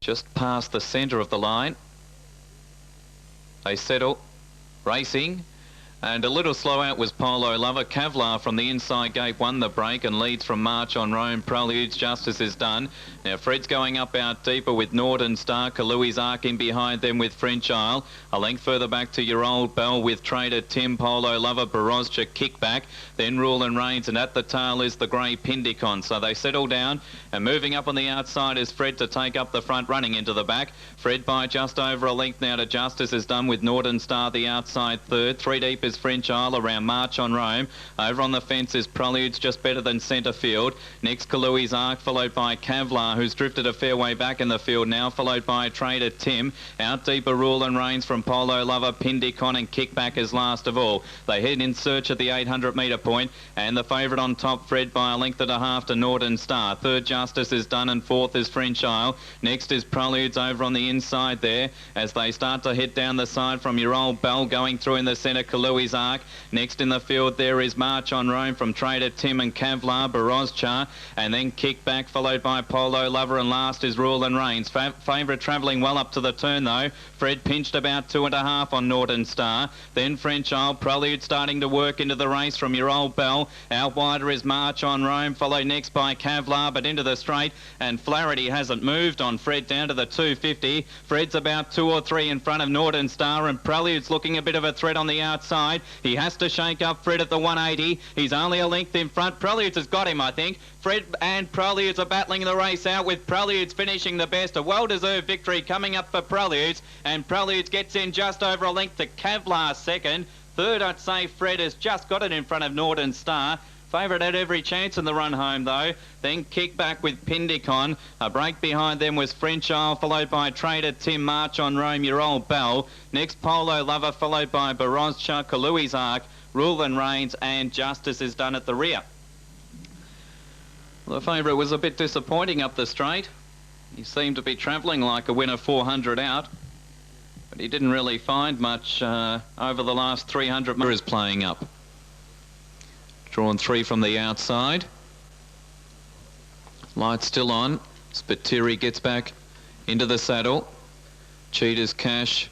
Just past the centre of the line. They settle, racing. And a little slow out was Polo Lover. Kevlar from the inside gate won the break and leads from March on Rome. Preludes Justice is done. Now Fred's going up out deeper with Northern Star. Kalui's Arc in behind them with French Isle. A length further back to Your Old Bell with Trader Tim. Polo Lover, Barozcha kickback. Then Rule and Reigns, and at the tail is the grey Pindicon. So they settle down, and moving up on the outside is Fred to take up the front, running into the back. Fred by just over a length now to Justice is done with Northern Star the outside third. Three deep is French Isle around March on Rome. Over on the fence is Preludes, just better than centre field. Next Kalui's Arc, followed by Kevlar, who's drifted a fair way back in the field now, followed by Trader Tim. Out deeper Rule and Reigns from Polo Lover, Pindicon and Kickback is last of all. They head in search at the 800 metre point, and the favourite on top, Fred, by a length and a half to Northern Star. Third Justice is done, and fourth is French Isle. Next is Preludes over on the inside there as they start to head down the side from Your Old Bell, going through in the centre Kalui's Arc. Next in the field there is March on Rome from Trader Tim and Kevlar, Barozcha, and then Kickback, followed by Polo Lover, and last is Rule and Reigns. Favourite travelling well up to the turn though. Fred pinched about 2.5 on Northern Star. Then French Isle, Prelude starting to work into the race from Your Old Bell. Out wider is March on Rome, followed next by Kevlar, but into the straight, and Flaherty hasn't moved on Fred down to the 250. Fred's about 2 or 3 in front of Northern Star, and Prelude's looking a bit of a threat on the outside. He has to shake up Fred at the 180. He's only a length in front. Preludes has got him, I think. Fred and Preludes are battling the race out, with Preludes finishing the best. A well-deserved victory coming up for Preludes, and Preludes gets in just over a length to Kevlar second. Third, I'd say Fred has just got it in front of Northern Star. Favourite had every chance in the run home though. Then Kickback with Pindicon. A break behind them was French Isle, followed by Trader Tim. March on Rome, Your Old Bell. Next Polo Lover, followed by Barozcha, Kalui's Arc, Rule and Reigns, and Justice is done at the rear. Well, the favourite was a bit disappointing up the straight. He seemed to be travelling like a winner 400 out, but he didn't really find much over the last 300 metres playing up. Drawn 3 from the outside. Light still on. Spiteri gets back into the saddle. Cheetah's Cash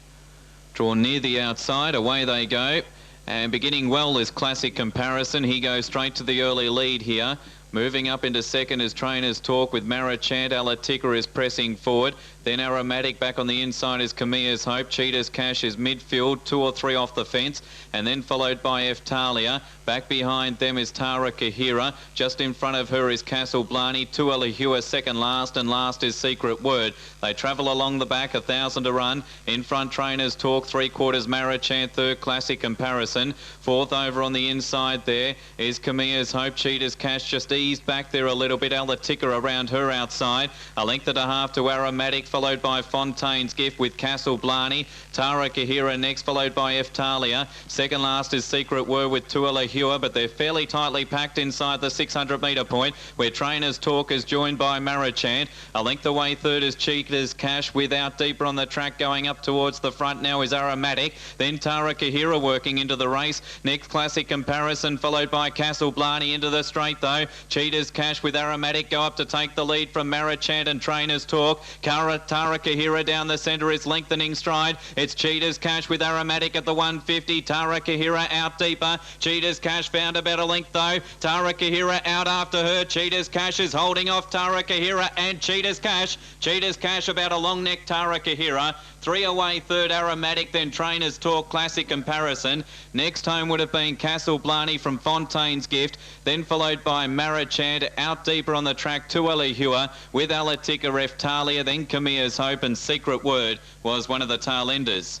drawn near the outside. Away they go. And beginning well is Classic Comparison. He goes straight to the early lead here. Moving up into second is Trainer's Talk with Marachant. Alatika is pressing forward. Then Aromatic back on the inside is Kamia's Hope. Cheetah's Cash is midfield, 2 or 3 off the fence. And then followed by Eftalia. Back behind them is Tara Kahira. Just in front of her is Castle Blarney. Tualahua second last, and last is Secret Word. They travel along the back, 1,000 to run. In front Trainer's Talk, 3/4 Marachant. Third Classic Comparison. Fourth over on the inside there is Kamia's Hope. Cheetah's Cash just eased back there a little bit. Alatika around her outside. A length and a half to Aromatic, followed by Fontaine's Gift with Castle Blarney. Tara Kahira next, followed by Eftalia. Second last is Secret Word with Tualahua, but they're fairly tightly packed inside the 600 metre point, where Trainer's Talk is joined by Marachant. A length away third is Cheetah's Cash, without deeper on the track going up towards the front now is Aromatic. Then Tara Kahira working into the race. Next Classic Comparison, followed by Castle Blarney into the straight though. Cheetah's Cash with Aromatic go up to take the lead from Marachant and Trainer's Talk. Tara Kahira down the centre is lengthening stride. It's Cheetah's Cash with Aromatic at the 150. Tara Kahira out deeper. Cheetah's Cash found about a length though. Tara Kahira out after her. Cheetah's Cash is holding off Tara Kahira and Cheetah's Cash. Cheetah's Cash about a long neck Tara Kahira. 3 away third Aromatic, then Trainer's Talk, Classic Comparison. Next home would have been Castle Blarney from Fontaine's Gift, then followed by Marachant. Out deeper on the track Tualahua with Alatika, Eftalia, then Kamia's Hope, and Secret Word was one of the tail enders.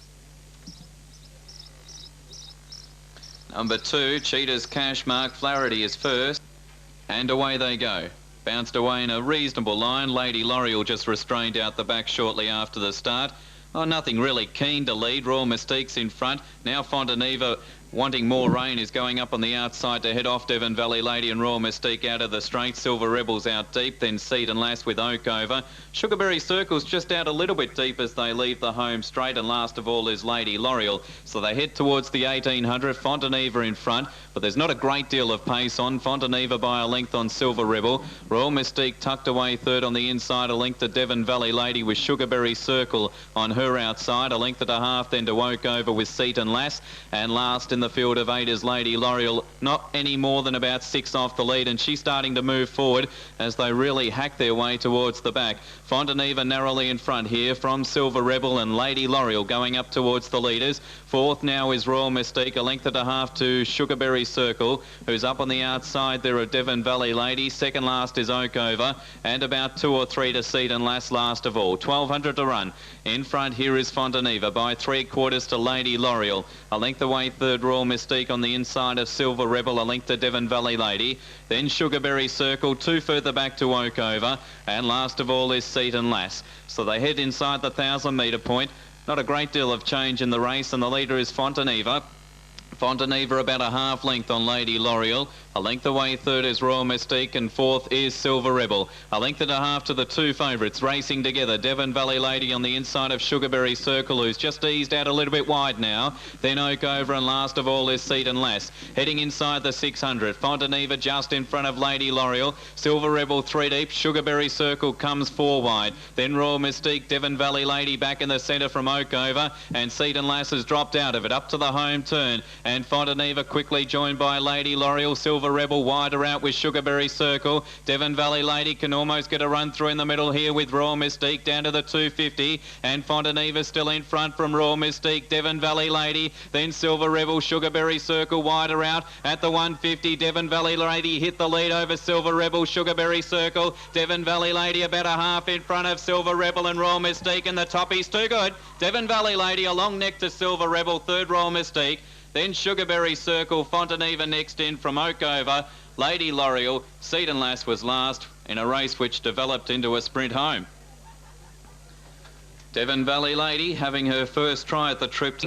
Number 2, Cheetah's Cash, Mark Flaherty is first, and away they go. Bounced away in a reasonable line. Lady L'Oreal just restrained out the back shortly after the start. Oh, nothing really keen to lead. Royal Mystique's in front. Now Fontaneva Wanting More Rain is going up on the outside to head off Devon Valley Lady and Royal Mystique out of the straight. Silver Rebels out deep, then Seed and Lass with Oak over. Sugarberry Circle's just out a little bit deep as they leave the home straight, and last of all is Lady L'Oreal. So they head towards the 1800. Fontaneva in front, but there's not a great deal of pace on. Fontaneva by a length on Silver Rebel. Royal Mystique tucked away third on the inside, a length to Devon Valley Lady with Sugarberry Circle on her outside. A length and a half then to Oak over with Seat and Lass, and last in the field of 8 is Lady L'Oreal, not any more than about 6 off the lead, and she's starting to move forward as they really hack their way towards the back. Fontaneva narrowly in front here from Silver Rebel, and Lady L'Oreal going up towards the leaders. Fourth now is Royal Mystique, a length and a half to Sugarberry Circle, who's up on the outside there of Devon Valley Lady. Second last is Oak over, and about 2 or 3 to Seed and Lass last of all. 1200 to run. In front here is Fontaneva by 3/4 to Lady L'Oreal. A length away third Royal Mystique on the inside of Silver Rebel, a length to Devon Valley Lady. Then Sugarberry Circle, 2 further back to Oak over, and last of all is Seat and Lass. So they head inside the 1,000-metre point. Not a great deal of change in the race, and the leader is Fontaneva. Fontaneva about a half length on Lady L'Oreal. A length away third is Royal Mystique, and fourth is Silver Rebel. A length and a half to the 2 favourites racing together. Devon Valley Lady on the inside of Sugarberry Circle, who's just eased out a little bit wide now. Then Oak over, and last of all is Seat and Lass. Heading inside the 600. Fontaneva just in front of Lady L'Oreal. Silver Rebel 3 deep. Sugarberry Circle comes 4 wide. Then Royal Mystique, Devon Valley Lady back in the centre from Oak over, and Seat and Lass has dropped out of it up to the home turn. And Fontaneva quickly joined by Lady L'Oreal. Silver Rebel wider out with Sugarberry Circle. Devon Valley Lady can almost get a run through in the middle here with Royal Mystique down to the 250. And Fontaneva still in front from Royal Mystique, Devon Valley Lady. Then Silver Rebel, Sugarberry Circle wider out at the 150. Devon Valley Lady hit the lead over Silver Rebel, Sugarberry Circle. Devon Valley Lady about a half in front of Silver Rebel and Royal Mystique, and the toppie's too good. Devon Valley Lady a long neck to Silver Rebel, third Royal Mystique. Then Sugarberry Circle, Fontaneva next in from Oak over. Lady L'Oreal, Seat and Lass was last in a race which developed into a sprint home. Devon Valley Lady having her first try at the trip.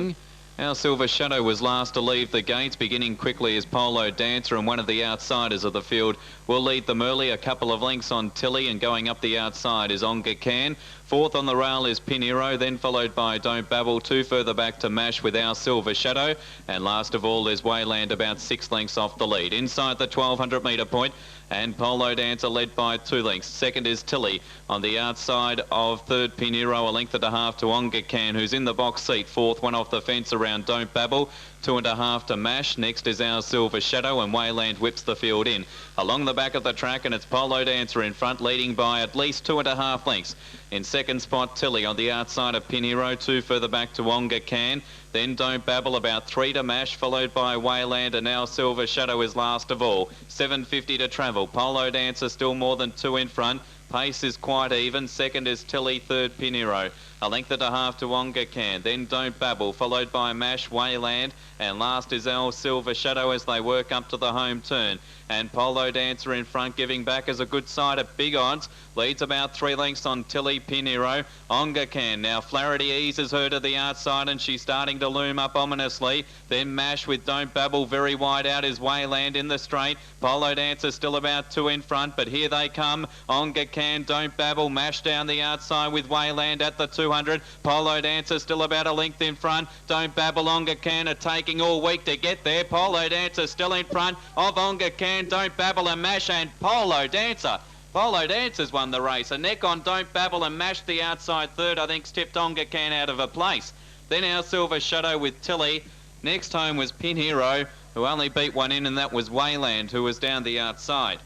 Our Silver Shadow was last to leave the gates, beginning quickly as Polo Dancer, and one of the outsiders of the field will lead them early. A couple of lengths on Tilly, and going up the outside is Onga Can. Fourth on the rail is Pinero, then followed by Don't Babble. 2 further back to Mash with Our Silver Shadow, and last of all is Wayland about 6 lengths off the lead. Inside the 1200-metre point, and Polo Dancer led by 2 lengths. Second is Tilly on the outside of third Pinero, a length and a half to Onga Can, who's in the box seat. Fourth, one off the fence around Don't Babble. 2.5 to Mash. Next is Our Silver Shadow, and Wayland whips the field in. Along the back of the track, and it's Polo Dancer in front, leading by at least 2.5 lengths. In second spot, Tilly on the outside of Pinero. 2 further back to Onga Can. Then Don't Babble about 3 to Mash, followed by Wayland, and Our Silver Shadow is last of all. 7.50 to travel. Polo Dancer still more than 2 in front. Pace is quite even. Second is Tilly, third Pinero. A length and a half to Onga Can. Then Don't Babble, followed by Mash, Wayland, and last is Our Silver Shadow as they work up to the home turn. And Polo Dancer in front, giving back as a good side at big odds. Leads about 3 lengths on Tilly, Pinero. Onga Can. Now Flaherty eases her to the outside, and she's starting to loom up ominously. Then Mash with Don't Babble very wide out is Wayland in the straight. Polo Dancer still about 2 in front, but here they come. Onga Can, Don't Babble, Mash down the outside with Wayland at the 200. Polo Dancer still about a length in front. Don't Babble, Onga Can are taking all week to get there. Polo Dancer still in front of Onga Can, Don't Babble and Mash, and Polo Dancer. Polo Dancer's won the race. A neck on Don't Babble and Mash the outside third, I think, tipped Onga Can out of a place. Then Our Silver Shadow with Tilly. Next home was Pinero, who only beat one in, and that was Wayland, who was down the outside.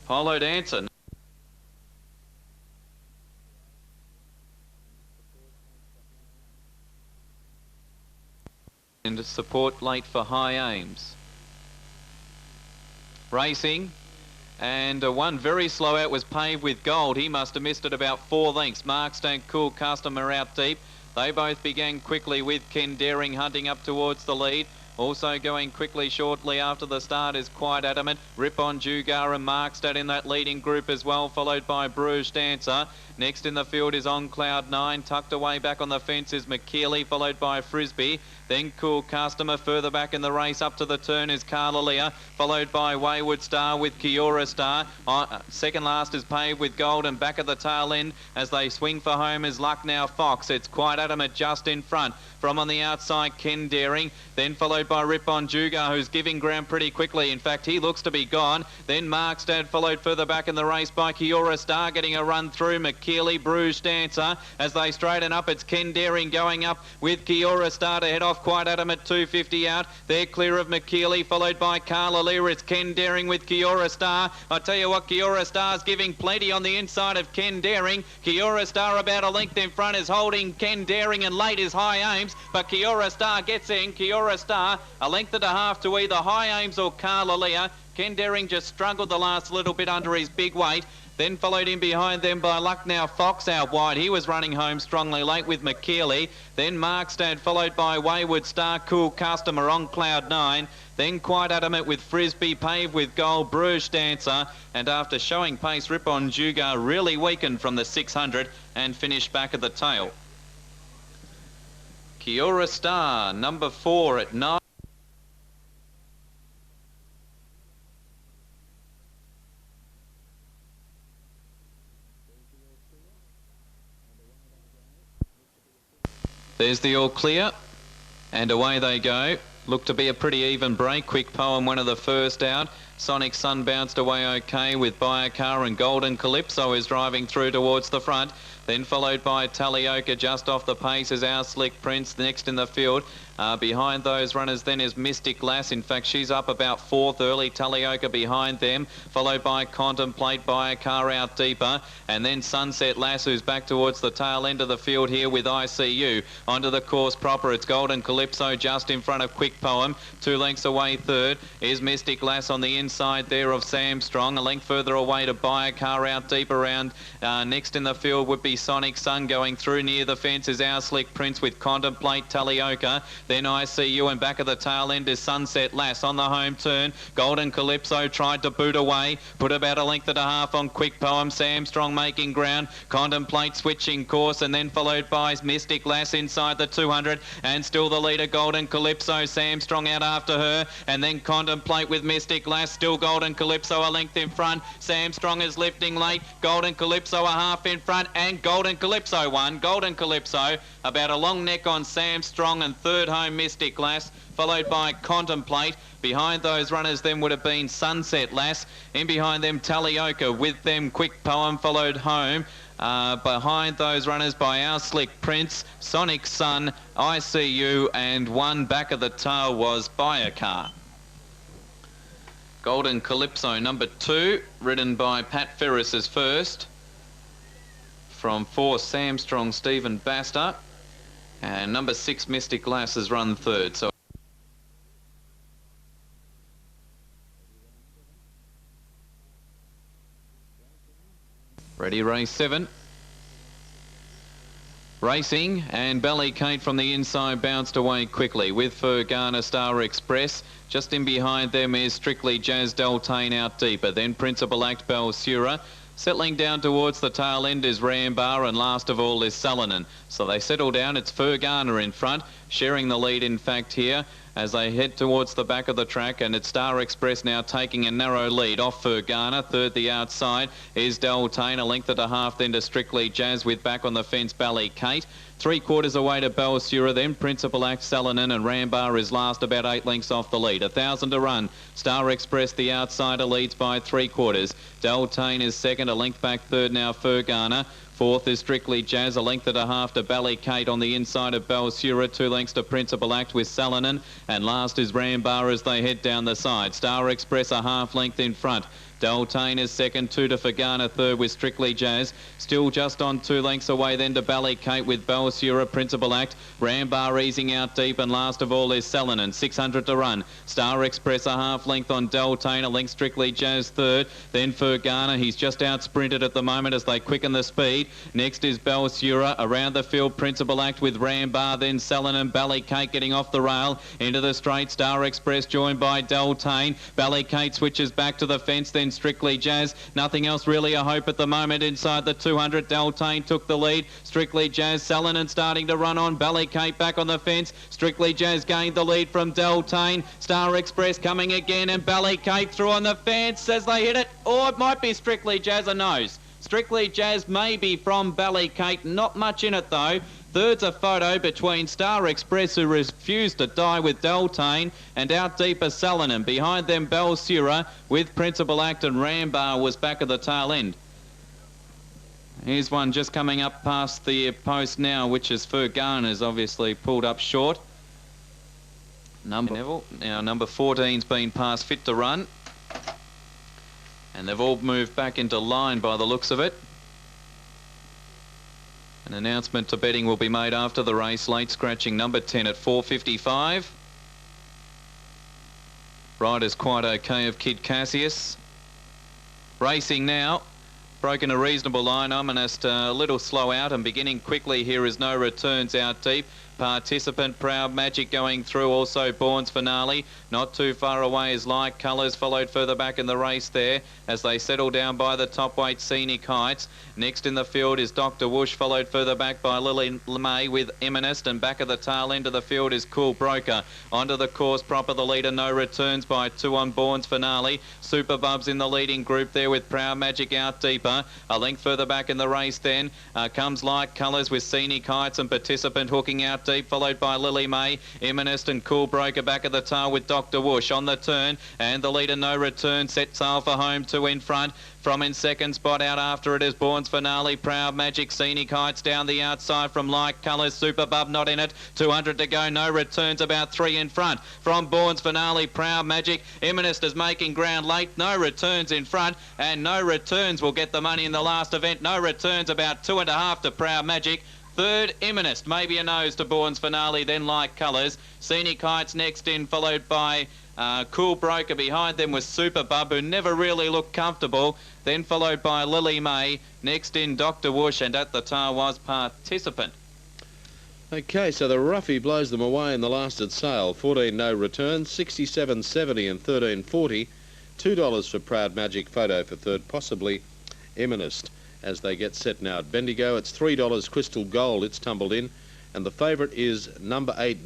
Polo Dancer. And support late for High Aims. Racing, and one very slow out was Paved with Gold. He must have missed it about 4 lengths. Mark Stank, Cool Customer out deep. They both began quickly with Ken Daring hunting up towards the lead. Also going quickly shortly after the start is Quite Adamant. Rip on Jugar and Markstad in that leading group as well, followed by Bruges Dancer. Next in the field is On Cloud 9. Tucked away back on the fence is McKeely, followed by Frisbee. Then Cool Customer. Further back in the race up to the turn is Carla Leah, followed by Wayward Star with Kiora Star. Second last is Paved with Gold, and back at the tail end as they swing for home is Luck Now Fox. It's Quite Adamant just in front. From on the outside, Ken Daring, then followed by Rip on Jugar, who's giving ground pretty quickly. In fact, he looks to be gone. Then Markstad, followed further back in the race by Kiora Star, getting a run through. McKeely, Bruges Dancer. As they straighten up, it's Ken Daring going up with Kiora Star to head off Quite Adamant, 250 out. They're clear of McKeely, followed by Carla Lear. It's Ken Daring with Kiora Star. I tell you what, Kiora Star's giving plenty on the inside of Ken Daring. Kiora Star about a length in front is holding Ken Daring, and late is High Aims, but Kiora Star gets in. Kiora Star a length and a half to either High Aims or Carla Lear. Ken Daring just struggled the last little bit under his big weight. Then followed in behind them by Luck Now Fox out wide. He was running home strongly late with McKeely. Then Markstad, followed by Wayward Star, Cool Customer, On Cloud 9. Then Quite Adamant with Frisbee, Paved with Gold, Bruges Dancer. And after showing pace, Rip on Jugar really weakened from the 600 and finished back at the tail. Kiora Star, number 4 at 9. There's the all clear, and away they go. Looked to be a pretty even break. Quick Poem, one of the first out. Sonic Sun bounced away okay with Biocar, and Golden Calypso is driving through towards the front. Then followed by Talioka just off the pace is Our Slick Prince next in the field. Behind those runners then is Mystic Lass. In fact, she's up about 4th early. Talioka behind them, followed by Contemplate, Biocar out deeper, and then Sunset Lass, who's back towards the tail end of the field here with ICU. Onto the course proper, it's Golden Calypso just in front of Quick Poem. 2 lengths away third is Mystic Lass on the inside there of Sam Strong. A length further away to Biocar out deep around. Next in the field would be Sonic Sun. Going through near the fence is Our Slick Prince with Contemplate, Talioka. Then ICU, and back at the tail end is Sunset Lass on the home turn. Golden Calypso tried to boot away, put about a length and a half on Quick Poem. Sam Strong making ground. Contemplate switching course, and then followed by Mystic Lass inside the 200, and still the leader Golden Calypso. Sam Strong out after her, and then Contemplate with Mystic Lass. Still Golden Calypso a length in front. Sam Strong is lifting late. Golden Calypso a half in front, and Golden Calypso won. Golden Calypso about a long neck on Sam Strong, and third home Mystic Lass, followed by Contemplate. Behind those runners then would have been Sunset Lass. In behind them Talioka, with them Quick Poem followed home. Behind those runners by Our Slick Prince, Sonic Sun, ICU, and one back of the tail was Biocar. Golden Calypso number 2, ridden by Pat Ferris as first. From 4, Sam Strong, Stephen Baster. And number 6, Mystic Lass, has run third. So ready, race 7. Racing, and Bally Kate from the inside bounced away quickly with Fergana Star Express. Just in behind them is Strictly Jazz Deltane out deeper. Then Principal Act Belsura. Settling down towards the tail end is Rambar, and last of all is Salinan. So they settle down. It's Fergana in front, sharing the lead in fact here as they head towards the back of the track, and it's Star Express now taking a narrow lead off Fergana. Third the outside is Deltane, a length and a half then to Strictly Jazz with back on the fence Bally Kate. 3/4 away to Belsura, then Principal Act, Salinan, and Rambar is last, about 8 lengths off the lead. 1,000 to run. Star Express, the outsider, leads by 3/4. Deltane is second, a length back third now Fergana. Fourth is Strictly Jazz, a length and a half to Bally Kate on the inside of Belsura, 2 lengths to Principal Act with Salinan, and last is Rambar as they head down the side. Star Express a half length in front. Deltane is second, 2 to Fagana, third with Strictly Jazz. Still just on 2 lengths away then to Ballycate with Belsura, Principal Act. Rambar easing out deep, and last of all is Salinan, 600 to run. Star Express a half length on Deltane, a length Strictly Jazz third. Then Fagana, he's just out sprinted at the moment as they quicken the speed. Next is Belsura, around the field Principal Act with Rambar, then Salinan, Ballycate getting off the rail into the straight. Star Express joined by Deltane. Ballycate switches back to the fence, then Strictly Jazz. Nothing else really a hope at the moment inside the 200. Deltane took the lead. Strictly Jazz, Salinan starting to run on. Ballycate back on the fence. Strictly Jazz gained the lead from Deltane. Star Express coming again, and Ballycate through on the fence as they hit it. Or it might be Strictly Jazz, a nose. Strictly Jazz maybe from Ballycate, not much in it though. Third's a photo between Star Express, who refused to die with Deltane, and out deeper Salinan. Behind them Belsura with Principal Act, and Rambar was back at the tail end. Here's one just coming up past the post now, which is Fagana's obviously pulled up short. Number 14's been passed fit to run. And they've all moved back into line by the looks of it. An announcement to betting will be made after the race. Late scratching number 10 at 4.55. Rider's Quite Okay of Kid Cassius. Racing now. Broken a reasonable line. Ominous, a little slow out, and beginning quickly here is No Returns out deep. Participant Proud Magic going through, also Bourne's Finale. Not too far away is Like Colours, followed further back in the race there as they settle down by the top weight Scenic Heights. Next in the field is Dr. Whoosh, followed further back by Lily May with Eminist, and back at the tail end of the field is Cool Broker. Onto the course proper, the leader No Returns by 2 on Bourne's Finale. Super Bubs in the leading group there with Proud Magic out deeper. A length further back in the race then comes Like Colours with Scenic Heights and Participant hooking out deep, followed by Lily May, Eminist and Cool Broker back at the tail with Dr. Whoosh on the turn, and the leader No Return set sail for home, 2 in front. From in second spot out after it is Bourne's Finale, Proud Magic, Scenic Heights down the outside from Like Colours, Super Bub not in it, 200 to go, No Returns about 3 in front. From Bourne's Finale, Proud Magic, Eminist is making ground late, No Returns in front, and No Returns will get the money in the last event. No Returns about 2.5 to Proud Magic. Third, Eminist, maybe a nose to Bourne's Finale, then Like Colours. Scenic Heights next in, followed by Cool Broker. Behind them was Super Bub, who never really looked comfortable. Then followed by Lily May. Next in, Dr. Whoosh, and at the tail was Participant. Okay, so the roughie blows them away in the last at sale. 14 No Return, 67.70 and 13.40. $2 for Proud Magic, photo for third, possibly Eminist. As they get set now at Bendigo, it's $3 Crystal Gold, it's tumbled in, and the favourite is number 8